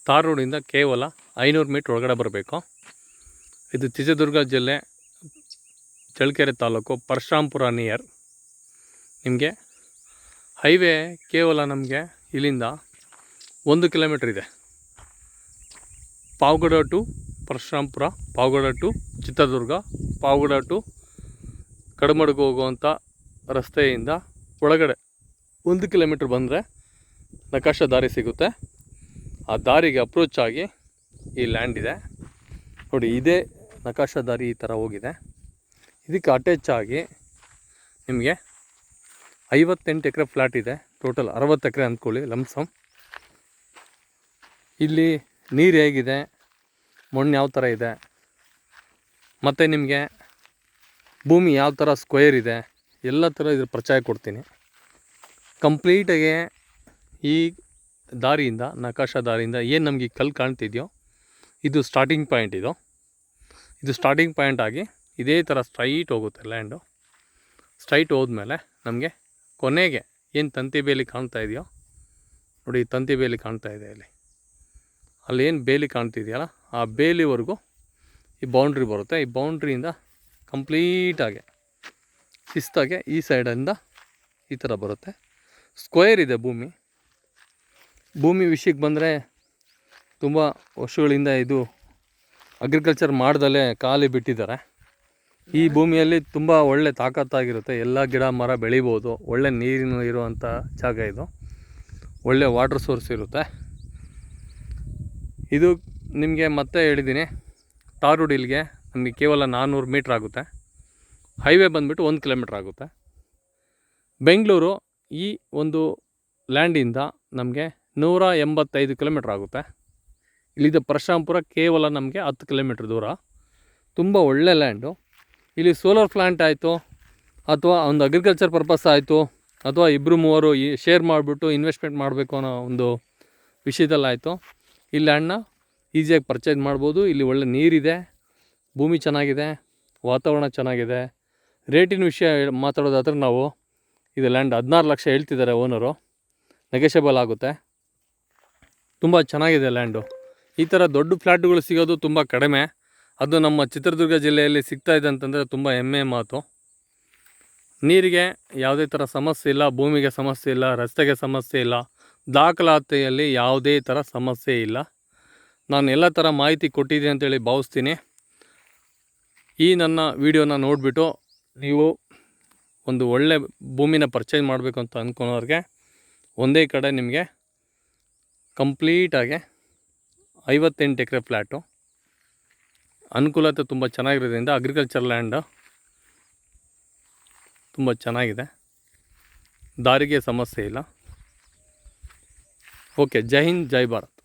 ತಾರ್ ರೋಡಿಂದ ಕೇವಲ 500 ಮೀಟ್ರ್ ಒಳಗಡೆ ಬರಬೇಕು. ಇದು ಚಿತ್ರದುರ್ಗ ಜಿಲ್ಲೆ ಚಳ್ಳಕೆರೆ ತಾಲೂಕು ಪರಶುರಾಂಪುರ ನಿಯರ್. ನಿಮಗೆ ಹೈವೇ ಕೇವಲ ನಮಗೆ ಇಲ್ಲಿಂದ 1 ಕಿಲೋಮೀಟ್ರ್ ಇದೆ. Pavagada to Parashurampura, Pavagada to Chitradurga, Pavagada to Kadamadugu ಹೋಗುವಂಥ ರಸ್ತೆಯಿಂದ ಒಳಗಡೆ 1 ಕಿಲೋಮೀಟ್ರ್ ಬಂದರೆ ನಕಾಶ ದಾರಿ ಸಿಗುತ್ತೆ. ಆ ದಾರಿಗೆ ಅಪ್ರೋಚ್ ಆಗಿ ಈ ಲ್ಯಾಂಡ್ ಇದೆ ನೋಡಿ. ಇದೇ ನಕಾಶ ದಾರಿ ಈ ಥರ ಹೋಗಿದೆ. ಇದಕ್ಕೆ ಅಟ್ಯಾಚ್ ಆಗಿ ನಿಮಗೆ 58 ಎಕರೆ ಫ್ಲ್ಯಾಟ್ ಇದೆ. ಟೋಟಲ್ 60 ಎಕರೆ ಅಂದ್ಕೊಳ್ಳಿ ಲಂಸಮ್. ಇಲ್ಲಿ ನೀರು ಹೇಗಿದೆ, ಮಣ್ಣು ಯಾವ ಥರ ಇದೆ, ಮತ್ತು ನಿಮಗೆ ಭೂಮಿ ಯಾವ ಥರ ಸ್ಕ್ವೇರ್ ಇದೆ, ಎಲ್ಲ ಥರ ಇದ್ರ ಪರಿಚಯ ಕೊಡ್ತೀನಿ ಕಂಪ್ಲೀಟಾಗಿ. ಈ ದಾರಿಯಿಂದ, ನಕಾಶ ದಾರಿಯಿಂದ ಏನು ನಮಗೆ ಕಲ್ಲು ಕಾಣ್ತಿದೆಯೋ ಇದು ಸ್ಟಾರ್ಟಿಂಗ್ ಪಾಯಿಂಟ್. ಇದು ಸ್ಟಾರ್ಟಿಂಗ್ ಪಾಯಿಂಟ್ ಆಗಿ ಇದೇ ಥರ ಸ್ಟ್ರೈಟ್ ಹೋಗುತ್ತೆ ಲ್ಯಾಂಡು. ಸ್ಟ್ರೈಟ್ ಹೋದ್ಮೇಲೆ ನಮಗೆ ಕೊನೆಗೆ ಏನು ತಂತಿ ಬೇಲಿ ಕಾಣ್ತಾ ಇದೆಯೋ ನೋಡಿ, ತಂತಿ ಬೇಲಿ ಕಾಣ್ತಾ ಇದೆ ಇಲ್ಲಿ. ಅಲ್ಲಿ ಏನು ಬೇಲಿ ಕಾಣ್ತಿದೆಯಲ್ಲ, ಆ ಬೇಲಿವರೆಗೂ ಈ ಬೌಂಡ್ರಿ ಬರುತ್ತೆ. ಈ ಬೌಂಡ್ರಿಯಿಂದ ಕಂಪ್ಲೀಟಾಗಿ ಶಿಸ್ತಾಗೆ ಈ ಸೈಡಿಂದ ಈ ಥರ ಬರುತ್ತೆ. ಸ್ಕ್ವೇರ್ ಇದೆ ಭೂಮಿ ವಿಷಯಕ್ಕೆ ಬಂದರೆ ತುಂಬ ವರ್ಷಗಳಿಂದ ಇದು ಅಗ್ರಿಕಲ್ಚರ್ ಮಾಡ್ದಲೇ ಖಾಲಿ ಬಿಟ್ಟಿದ್ದಾರೆ. ಈ ಭೂಮಿಯಲ್ಲಿ ತುಂಬ ಒಳ್ಳೆ ತಾಕತ್ತಾಗಿರುತ್ತೆ. ಎಲ್ಲ ಗಿಡ ಮರ ಬೆಳಿಬೋದು. ಒಳ್ಳೆ ನೀರಿನ ಇರುವಂಥ ಜಾಗ ಇದು. ಒಳ್ಳೆ ವಾಟರ್ ಸೋರ್ಸ್ ಇರುತ್ತೆ. ಇದು ನಿಮಗೆ ಮತ್ತೆ ಹೇಳಿದ್ದೀನಿ, ತಾರ್ ರೋಡ್ ಇಲ್ಲಿಗೆ ನಮಗೆ ಕೇವಲ 400 ಮೀಟ್ರ್ ಆಗುತ್ತೆ. ಹೈವೇ ಬಂದುಬಿಟ್ಟು 1 ಕಿಲೋಮೀಟ್ರ್ ಆಗುತ್ತೆ. ಬೆಂಗಳೂರು ಈ ಒಂದು ಲ್ಯಾಂಡಿಂದ ನಮಗೆ 185 ಕಿಲೋಮೀಟ್ರ್ ಆಗುತ್ತೆ. ಇಲ್ಲಿದ್ದ ಪರಶುರಾಂಪುರ ಕೇವಲ ನಮಗೆ 10 ಕಿಲೋಮೀಟ್ರ್ ದೂರ. ತುಂಬ ಒಳ್ಳೆ ಲ್ಯಾಂಡು. ಇಲ್ಲಿ ಸೋಲಾರ್ ಪ್ಲ್ಯಾಂಟ್ ಆಯಿತು, ಅಥವಾ ಒಂದು ಅಗ್ರಿಕಲ್ಚರ್ ಪರ್ಪಸ್ ಆಯಿತು, ಅಥವಾ 2-3 ಶೇರ್ ಮಾಡಿಬಿಟ್ಟು ಇನ್ವೆಸ್ಟ್ಮೆಂಟ್ ಮಾಡಬೇಕು ಅನ್ನೋ ಒಂದು ವಿಷಯದಲ್ಲಾಯಿತು, ಈ ಲ್ಯಾಂಡನ್ನ ಈಸಿಯಾಗಿ ಪರ್ಚೇಸ್ ಮಾಡ್ಬೋದು. ಇಲ್ಲಿ ಒಳ್ಳೆ ನೀರಿದೆ, ಭೂಮಿ ಚೆನ್ನಾಗಿದೆ, ವಾತಾವರಣ ಚೆನ್ನಾಗಿದೆ. ರೇಟಿನ ವಿಷಯ ಮಾತಾಡೋದಾದರೆ ನಾವು ಇದು ಲ್ಯಾಂಡ್ 16 ಲಕ್ಷ ಹೇಳ್ತಿದ್ದಾರೆ ಓನರು. ನೆಗೋಷಿಯಬಲ್ ಆಗುತ್ತೆ. ತುಂಬ ಚೆನ್ನಾಗಿದೆ ಲ್ಯಾಂಡು. ಈ ಥರ ದೊಡ್ಡ ಫ್ಲ್ಯಾಟ್ಗಳು ಸಿಗೋದು ತುಂಬ ಕಡಿಮೆ. ಅದು ನಮ್ಮ ಚಿತ್ರದುರ್ಗ ಜಿಲ್ಲೆಯಲ್ಲಿ ಸಿಗ್ತಾಯಿದೆ ಅಂತಂದರೆ ತುಂಬ ಹೆಮ್ಮೆಯ ಮಾತು. ನೀರಿಗೆ ಯಾವುದೇ ಥರ ಸಮಸ್ಯೆ ಇಲ್ಲ, ಭೂಮಿಗೆ ಸಮಸ್ಯೆ ಇಲ್ಲ, ರಸ್ತೆಗೆ ಸಮಸ್ಯೆ ಇಲ್ಲ, ದಾಖಲಾತಿಯಲ್ಲಿ ಯಾವುದೇ ಥರ ಸಮಸ್ಯೆ ಇಲ್ಲ. ನಾನು ಎಲ್ಲ ಥರ ಮಾಹಿತಿ ಕೊಟ್ಟಿದ್ದೀನಿ ಅಂತೇಳಿ ಭಾವಿಸ್ತೀನಿ. ಈ ನನ್ನ ವಿಡಿಯೋನ ನೋಡಿಬಿಟ್ಟು ನೀವು ಒಂದು ಒಳ್ಳೆ ಭೂಮಿನ ಪರ್ಚೇಸ್ ಮಾಡಬೇಕು ಅಂತ ಅಂದ್ಕೊಳೋರಿಗೆ ಒಂದೇ ಕಡೆ ನಿಮಗೆ ಕಂಪ್ಲೀಟಾಗಿ 58 ಎಕರೆ ಫ್ಲ್ಯಾಟು, ಅನುಕೂಲತೆ ತುಂಬ ಚೆನ್ನಾಗಿರೋದ್ರಿಂದ ಅಗ್ರಿಕಲ್ಚರ್ ಲ್ಯಾಂಡು ತುಂಬ ಚೆನ್ನಾಗಿದೆ. ದಾರಿಗೆ ಸಮಸ್ಯೆ ಇಲ್ಲ. ಓಕೆ, ಜೈ ಹಿಂದ್, ಜೈ ಭಾರತ್.